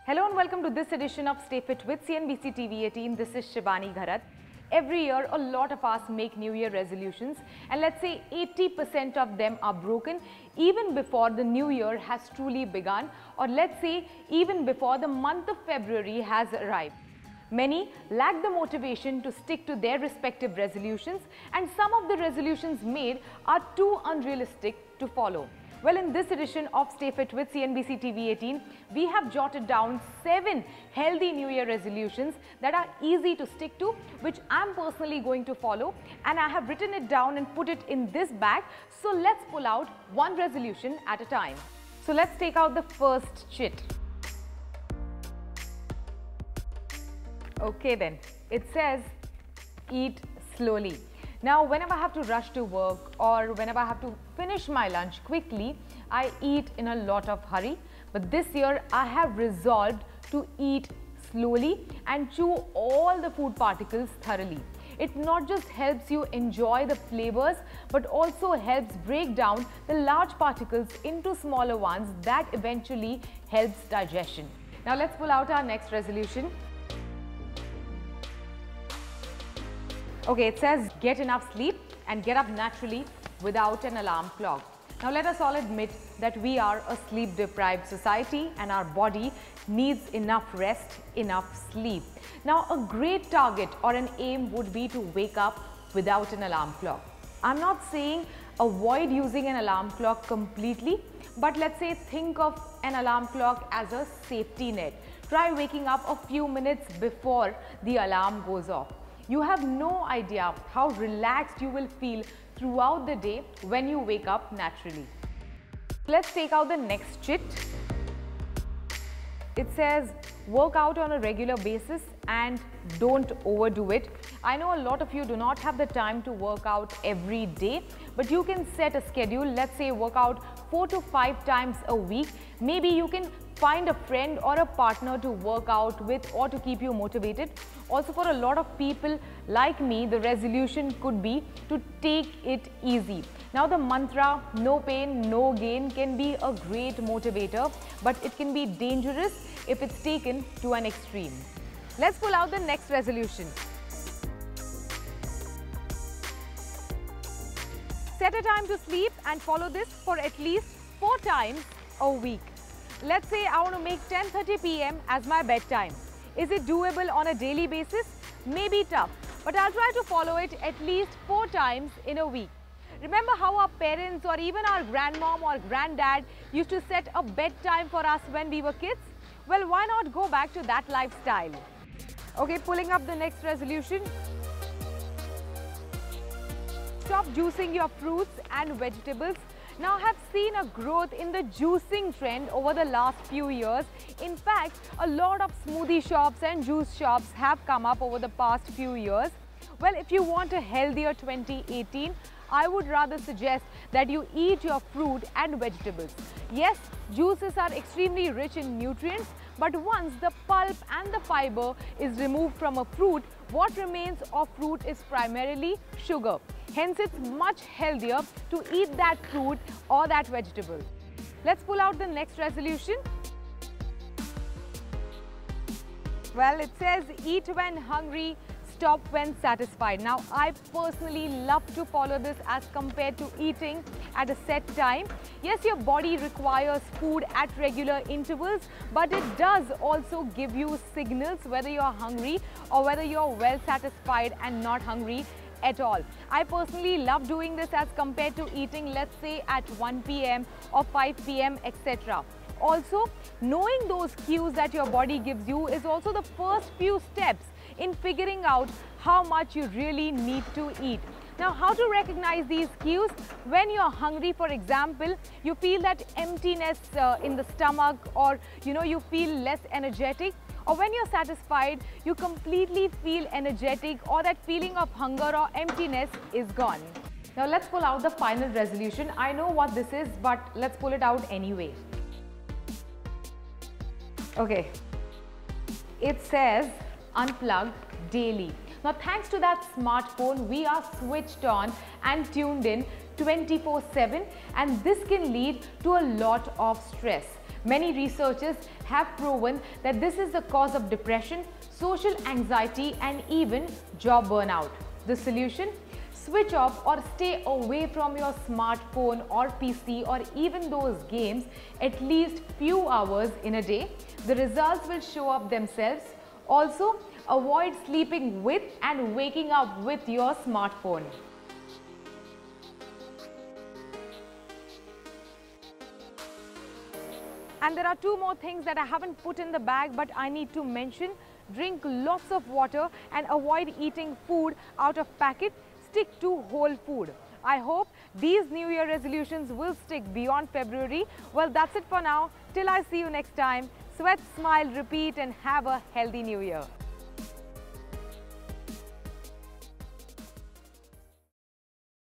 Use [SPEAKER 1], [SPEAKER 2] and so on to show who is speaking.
[SPEAKER 1] Hello and welcome to this edition of Stay Fit with CNBC TV18. This is Shivani Gharat. Every year, a lot of us make New Year resolutions, and let's say 80% of them are broken even before the New Year has truly begun, or let's say even before the month of February has arrived. Many lack the motivation to stick to their respective resolutions, and some of the resolutions made are too unrealistic to follow. Well, in this edition of Stay Fit with CNBC TV18, we have jotted down 7 healthy New Year resolutions that are easy to stick to, which I'm personally going to follow, and I have written it down and put it in this bag. So let's pull out one resolution at a time. So let's take out the first chit. Okay then, it says eat slowly. Now, whenever I have to rush to work or whenever I have to finish my lunch quickly, I eat in a lot of hurry. But this year, I have resolved to eat slowly and chew all the food particles thoroughly. It not just helps you enjoy the flavors, but also helps break down the large particles into smaller ones that eventually helps digestion. Now, let's pull out our next resolution. Okay, it says get enough sleep and get up naturally without an alarm clock. Now let us all admit that we are a sleep deprived society and our body needs enough rest, enough sleep. Now a great target or an aim would be to wake up without an alarm clock. I'm not saying avoid using an alarm clock completely, but let's say think of an alarm clock as a safety net. Try waking up a few minutes before the alarm goes off. You have no idea how relaxed you will feel throughout the day when you wake up naturally. Let's take out the next chit. It says work out on a regular basis and don't overdo it. I know a lot of you do not have the time to work out every day, but you can set a schedule. Let's say work out 4 to 5 times a week. Maybe you can find a friend or a partner to work out with or to keep you motivated. Also, for a lot of people like me, the resolution could be to take it easy. Now, the mantra no pain, no gain can be a great motivator, but it can be dangerous if it's taken to an extreme. Let's pull out the next resolution. Set a time to sleep and follow this for at least 4 times a week. Let's say I want to make 10:30 p.m. as my bedtime. Is it doable on a daily basis? Maybe tough, but I'll try to follow it at least 4 times in a week. Remember how our parents or even our grandmom or granddad used to set a bedtime for us when we were kids? Well, why not go back to that lifestyle? Okay, pulling up the next resolution. Stop juicing your fruits and vegetables. Now, I have seen a growth in the juicing trend over the last few years. In fact, a lot of smoothie shops and juice shops have come up over the past few years. Well, if you want a healthier 2018, I would rather suggest that you eat your fruit and vegetables. Yes, juices are extremely rich in nutrients, but once the pulp and the fiber is removed from a fruit, what remains of fruit is primarily sugar. Hence, it's much healthier to eat that fruit or that vegetable. Let's pull out the next resolution. Well, it says eat when hungry, stop when satisfied. Now, I personally love to follow this as compared to eating at a set time. Yes, your body requires food at regular intervals, but it does also give you signals whether you're hungry or whether you're well satisfied and not hungry at all. I personally love doing this as compared to eating, let's say, at 1 p.m. or 5 p.m., etc. Also, knowing those cues that your body gives you is also the first few steps in figuring out how much you really need to eat. Now, how to recognize these cues? When you're hungry, for example, you feel that emptiness in the stomach, or you feel less energetic. Or when you're satisfied, you completely feel energetic, or that feeling of hunger or emptiness is gone. Now let's pull out the final resolution. I know what this is, but let's pull it out anyway. Okay. It says unplug daily. Now thanks to that smartphone, we are switched on and tuned in 24/7, and this can lead to a lot of stress. Many researchers have proven that this is the cause of depression, social anxiety and even job burnout. The solution? Switch off or stay away from your smartphone or PC or even those games at least few hours in a day. The results will show up themselves. Also, avoid sleeping with and waking up with your smartphone. And there are two more things that I haven't put in the bag but I need to mention. Drink lots of water and avoid eating food out of packet. Stick to whole food. I hope these New Year resolutions will stick beyond February. Well, that's it for now. Till I see you next time. Sweat, smile, repeat and have a healthy New Year.